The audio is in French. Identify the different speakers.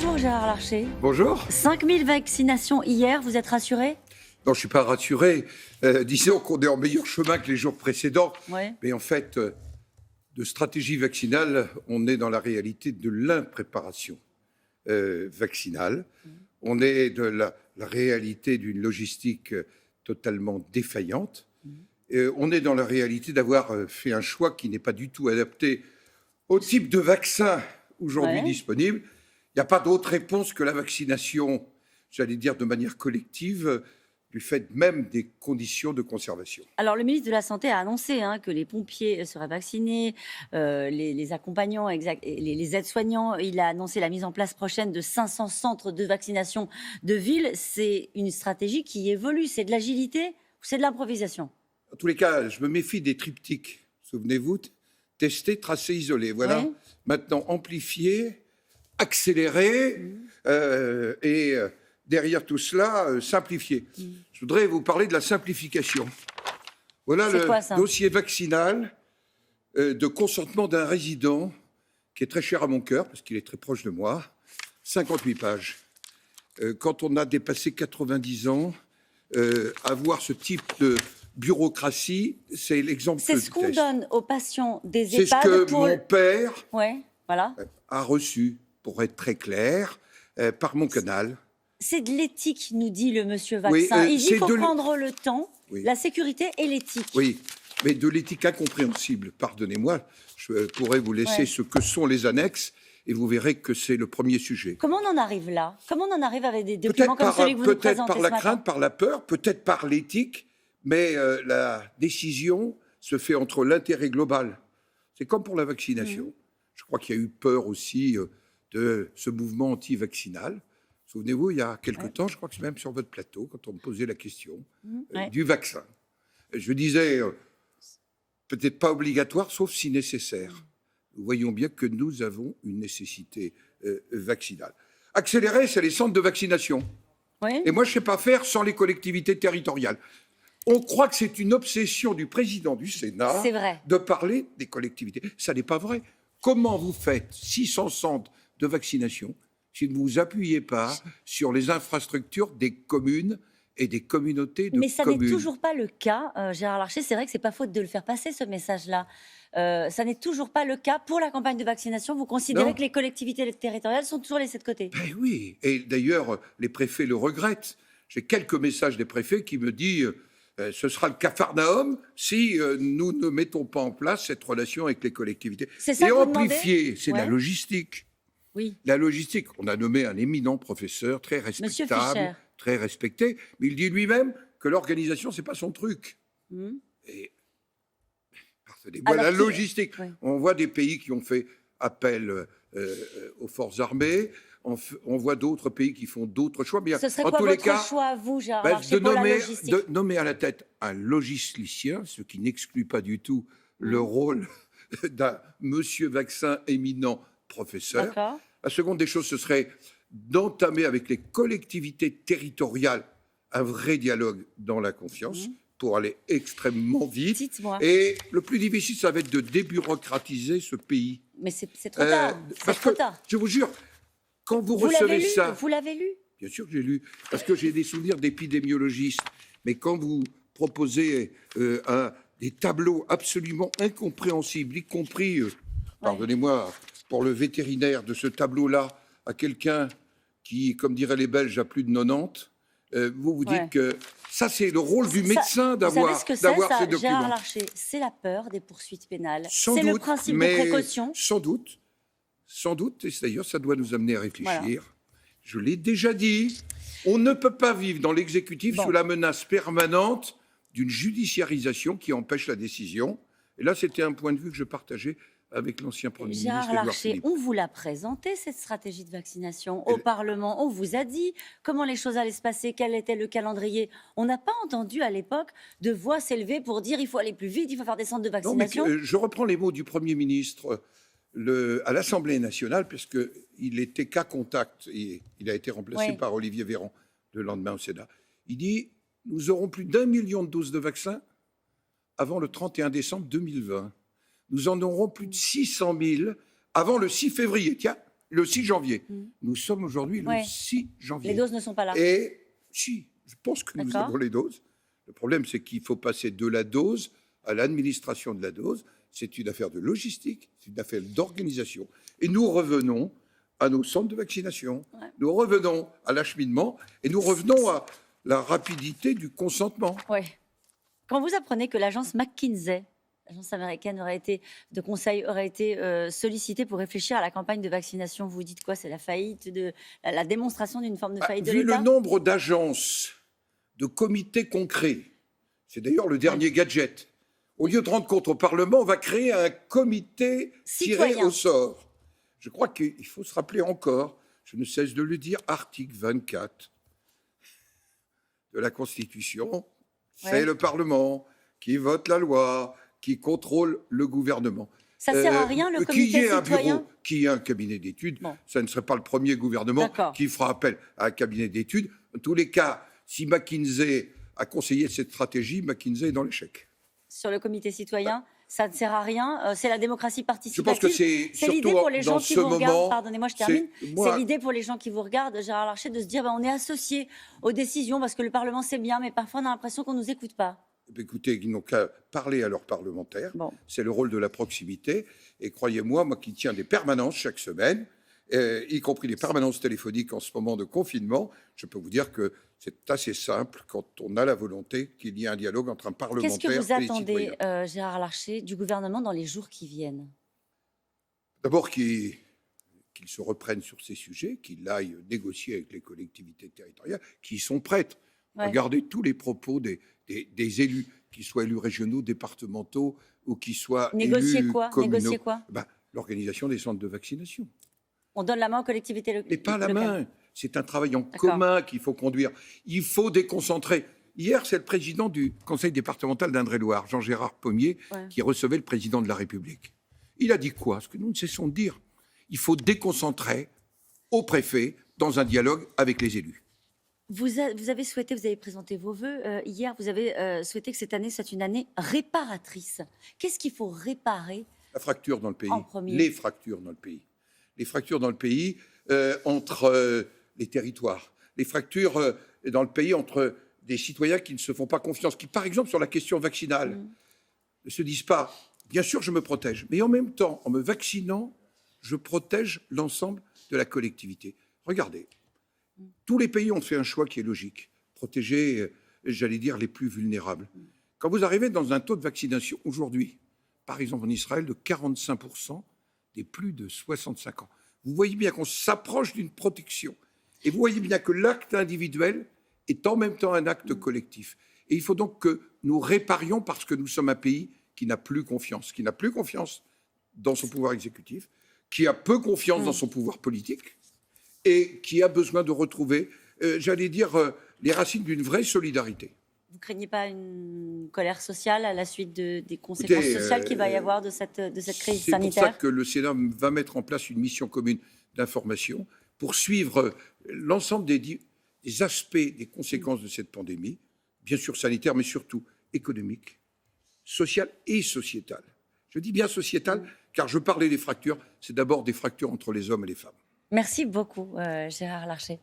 Speaker 1: Bonjour Gérard Larcher.
Speaker 2: Bonjour.
Speaker 1: 5000 vaccinations hier, vous êtes rassuré?
Speaker 2: Non, je ne suis pas rassuré. Disons qu'on est en meilleur chemin que les jours précédents.
Speaker 1: Ouais.
Speaker 2: Mais en fait, de stratégie vaccinale, on est dans la réalité de l'impréparation vaccinale. On est de la réalité d'une logistique totalement défaillante. On est dans la réalité d'avoir fait un choix qui n'est pas du tout adapté au type de vaccin aujourd'hui disponible. Il n'y a pas d'autre réponse que la vaccination, j'allais dire de manière collective, du fait même des conditions de conservation.
Speaker 1: Alors, le ministre de la Santé a annoncé que les pompiers seraient vaccinés, les accompagnants, les aides-soignants. Il a annoncé la mise en place prochaine de 500 centres de vaccination de ville. C'est une stratégie qui évolue. C'est de l'agilité ou c'est de l'improvisation?
Speaker 2: En tous les cas, je me méfie des triptyques. Souvenez-vous, tester, tracer, isoler. Voilà.
Speaker 1: Ouais.
Speaker 2: Maintenant, amplifier, accélérer et derrière tout cela, simplifier. Je voudrais vous parler de la simplification. Voilà le dossier vaccinal de consentement d'un résident qui est très cher à mon cœur, parce qu'il est très proche de moi. 58 pages. Quand on a dépassé 90 ans, avoir ce type de bureaucratie, c'est l'exemple que je
Speaker 1: C'est ce qu'on donne aux patients des
Speaker 2: C'est
Speaker 1: EHPAD
Speaker 2: ce que
Speaker 1: pour...
Speaker 2: mon père
Speaker 1: voilà.
Speaker 2: a reçu, pour être très clair, par mon canal.
Speaker 1: C'est de l'éthique, nous dit le monsieur vaccin.
Speaker 2: Oui,
Speaker 1: il dit qu'il faut prendre le temps, la sécurité et l'éthique.
Speaker 2: Oui, mais de l'éthique incompréhensible. Pardonnez-moi, je pourrais vous laisser ce que sont les annexes et vous verrez que c'est le premier sujet.
Speaker 1: Comment on en arrive là? Comment on en arrive avec des documents comme celui que vous nous présentez
Speaker 2: Peut-être par la crainte, par la peur, peut-être par l'éthique, mais la décision se fait entre l'intérêt global. C'est comme pour la vaccination. Je crois qu'il y a eu peur aussi de ce mouvement anti-vaccinal. Souvenez-vous, il y a quelque temps, je crois que c'est même sur votre plateau, quand on me posait la question du vaccin. Je disais, peut-être pas obligatoire, sauf si nécessaire. Nous voyons bien que nous avons une nécessité vaccinale. Accélérer, c'est les centres de vaccination. Et moi, je ne sais pas faire sans les collectivités territoriales. On croit que c'est une obsession du président du Sénat de parler des collectivités. Ça n'est pas vrai. Comment vous faites 600 centres de vaccination si vous ne vous appuyez pas sur les infrastructures des communes et des communautés de communes?
Speaker 1: Mais ça n'est toujours pas le cas, Gérard Larcher. C'est vrai que ce n'est pas faute de le faire passer, ce message-là. Ça n'est toujours pas le cas pour la campagne de vaccination. Vous considérez que les collectivités territoriales sont toujours laissées de côté?
Speaker 2: Ben oui, et d'ailleurs, les préfets le regrettent. J'ai quelques messages des préfets qui me disent ce sera le capharnaüm si nous ne mettons pas en place cette relation avec les collectivités.
Speaker 1: C'est ça
Speaker 2: et
Speaker 1: que vous
Speaker 2: amplifier, c'est la
Speaker 1: demandez?
Speaker 2: logistique.
Speaker 1: Oui.
Speaker 2: La logistique, on a nommé un éminent professeur très respectable, très respecté, mais il dit lui-même que l'organisation, c'est pas son truc. Et pardonnez-moi, la logistique. On voit des pays qui ont fait appel aux forces armées. On voit d'autres pays qui font d'autres choix. Mais
Speaker 1: ce serait
Speaker 2: en
Speaker 1: quoi
Speaker 2: tous
Speaker 1: votre
Speaker 2: les cas,
Speaker 1: choix, vous, Gérard Larcher, pour la logistique?
Speaker 2: de nommer à la tête un logisticien, ce qui n'exclut pas du tout le rôle d'un monsieur vaccin éminent professeur. La seconde des choses, ce serait d'entamer avec les collectivités territoriales un vrai dialogue dans la confiance pour aller extrêmement vite.
Speaker 1: Dites-moi.
Speaker 2: Et le plus difficile, ça va être de débureaucratiser ce pays.
Speaker 1: Mais c'est trop tard. C'est trop tard.
Speaker 2: Je vous jure, quand vous recevez ça...
Speaker 1: Vous l'avez lu?
Speaker 2: Bien sûr que j'ai lu, parce que j'ai des souvenirs d'épidémiologistes. Mais quand vous proposez des tableaux absolument incompréhensibles, y compris, pardonnez-moi, pour le vétérinaire de ce tableau-là, à quelqu'un qui, comme diraient les Belges, a plus de 90, vous dites que ça, c'est le rôle du médecin d'avoir ces documents.
Speaker 1: Gérard Larcher, c'est la peur des poursuites pénales.
Speaker 2: C'est
Speaker 1: le principe de précaution.
Speaker 2: Sans doute, et d'ailleurs, ça doit nous amener à réfléchir. Voilà. Je l'ai déjà dit, on ne peut pas vivre dans l'exécutif sous la menace permanente d'une judiciarisation qui empêche la décision. Et là, c'était un point de vue que je partageais avec l'ancien Premier ministre Édouard
Speaker 1: Larcher,
Speaker 2: Philippe.
Speaker 1: on vous l'a présenté, cette stratégie de vaccination, au Parlement. On vous a dit comment les choses allaient se passer, quel était le calendrier. On n'a pas entendu à l'époque de voix s'élever pour dire il faut aller plus vite, il faut faire des centres de vaccination.
Speaker 2: Non, mais je reprends les mots du Premier ministre à l'Assemblée nationale, puisqu'il était cas contact, et il a été remplacé par Olivier Véran le lendemain au Sénat. Il dit « Nous aurons plus d'1 million de doses de vaccins avant le 31 décembre 2020. Nous en aurons plus de 600 000 avant le 6 février. » Tiens, le 6 janvier.
Speaker 1: Mm.
Speaker 2: Nous sommes aujourd'hui le
Speaker 1: Ouais.
Speaker 2: 6 janvier.
Speaker 1: Les doses ne sont pas là.
Speaker 2: Et si, je pense que nous
Speaker 1: D'accord.
Speaker 2: avons les doses. Le problème, c'est qu'il faut passer de la dose à l'administration de la dose. C'est une affaire de logistique, c'est une affaire d'organisation. Et nous revenons à nos centres de vaccination,
Speaker 1: Ouais.
Speaker 2: nous revenons à l'acheminement et nous revenons à la rapidité du consentement.
Speaker 1: Ouais. Quand vous apprenez que l'agence McKinsey, l'agence américaine de conseil, aurait été sollicitée pour réfléchir à la campagne de vaccination, vous dites quoi? C'est la faillite, la démonstration d'une forme de faillite de
Speaker 2: Vu le
Speaker 1: l'État?
Speaker 2: nombre d'agences, de comités concrets, c'est d'ailleurs le dernier gadget. Au lieu de rendre compte au Parlement, on va créer un comité tiré
Speaker 1: Citoyen.
Speaker 2: au sort. Je crois qu'il faut se rappeler encore, je ne cesse de le dire, article 24 de la Constitution, c'est
Speaker 1: Ouais.
Speaker 2: le Parlement qui vote la loi, qui contrôle le gouvernement.
Speaker 1: Ça sert à rien, le
Speaker 2: Qu'il y
Speaker 1: comité
Speaker 2: ait un
Speaker 1: citoyen?
Speaker 2: bureau, qu'il y ait un cabinet d'études,
Speaker 1: Bon.
Speaker 2: ça ne serait pas le premier gouvernement
Speaker 1: D'accord.
Speaker 2: qui fera appel à un cabinet d'études. En tous les cas, si McKinsey a conseillé cette stratégie, McKinsey est dans l'échec.
Speaker 1: Sur le comité citoyen, ça ne sert à rien. C'est la démocratie
Speaker 2: Je
Speaker 1: participative.
Speaker 2: pense que c'est
Speaker 1: l'idée
Speaker 2: surtout
Speaker 1: pour les gens
Speaker 2: dans
Speaker 1: qui
Speaker 2: ce
Speaker 1: vous regardent.
Speaker 2: moment.
Speaker 1: Pardonnez-moi, je termine.
Speaker 2: moi-
Speaker 1: C'est l'idée pour les gens qui vous regardent, Gérard Larcher, de se dire on est associé aux décisions parce que le Parlement c'est bien, mais parfois on a l'impression qu'on ne nous écoute pas.
Speaker 2: Écoutez, ils n'ont qu'à parler à leurs parlementaires.
Speaker 1: Bon.
Speaker 2: C'est le rôle de la proximité. Et croyez-moi, moi qui tiens des permanences chaque semaine, y compris les permanences téléphoniques en ce moment de confinement, je peux vous dire que c'est assez simple quand on a la volonté qu'il y ait un dialogue entre un
Speaker 1: Qu'est-ce
Speaker 2: parlementaire
Speaker 1: que vous
Speaker 2: et les
Speaker 1: attendez,
Speaker 2: citoyens.
Speaker 1: Gérard Larcher, du gouvernement dans les jours qui viennent?
Speaker 2: D'abord qu'il se reprenne sur ces sujets, qu'il aille négocier avec les collectivités territoriales qui sont prêtes.
Speaker 1: Ouais.
Speaker 2: Regardez tous les propos des élus, qu'ils soient élus régionaux, départementaux ou qu'ils soient
Speaker 1: Négocier
Speaker 2: élus
Speaker 1: quoi?
Speaker 2: communaux.
Speaker 1: Négocier quoi?
Speaker 2: Ben, l'organisation des centres de vaccination.
Speaker 1: On donne la main aux collectivités
Speaker 2: Et pas la
Speaker 1: locales.
Speaker 2: main. C'est un travail en
Speaker 1: D'accord.
Speaker 2: commun qu'il faut conduire. Il faut déconcentrer. Hier, c'est le président du conseil départemental d'Indre-et-Loire, Jean-Gérard Pommier,
Speaker 1: Ouais.
Speaker 2: qui recevait le président de la République. Il a dit quoi? Ce que nous ne cessons de dire. Il faut déconcentrer au préfet dans un dialogue avec les élus.
Speaker 1: Vous avez souhaité, vous avez présenté vos vœux hier, vous avez souhaité que cette année soit une année réparatrice. Qu'est-ce qu'il faut réparer?
Speaker 2: La fracture dans le pays.
Speaker 1: En premier.
Speaker 2: Les fractures dans le pays. Les fractures dans le pays entre les territoires. Les fractures dans le pays entre des citoyens qui ne se font pas confiance, qui, par exemple, sur la question vaccinale, ne se disent pas, bien sûr, je me protège, mais en même temps, en me vaccinant, je protège l'ensemble de la collectivité. Regardez, tous les pays ont fait un choix qui est logique, protéger, j'allais dire, les plus vulnérables. Quand vous arrivez dans un taux de vaccination aujourd'hui, par exemple en Israël, de 45% des plus de 65 ans, vous voyez bien qu'on s'approche d'une protection. Et vous voyez bien que l'acte individuel est en même temps un acte collectif. Et il faut donc que nous réparions parce que nous sommes un pays qui n'a plus confiance dans son pouvoir exécutif, qui a peu confiance dans son pouvoir politique et qui a besoin de retrouver, j'allais dire, les racines d'une vraie solidarité.
Speaker 1: Vous craignez pas une colère sociale à la suite des conséquences sociales qu'il va y avoir de cette crise
Speaker 2: C'est pour ça
Speaker 1: sanitaire?
Speaker 2: que le Sénat va mettre en place une mission commune d'information pour suivre l'ensemble des aspects, des conséquences de cette pandémie, bien sûr sanitaire, mais surtout économique, sociale et sociétale. Je dis bien sociétale, car je parlais des fractures, c'est d'abord des fractures entre les hommes et les femmes.
Speaker 1: Merci beaucoup, Gérard Larcher.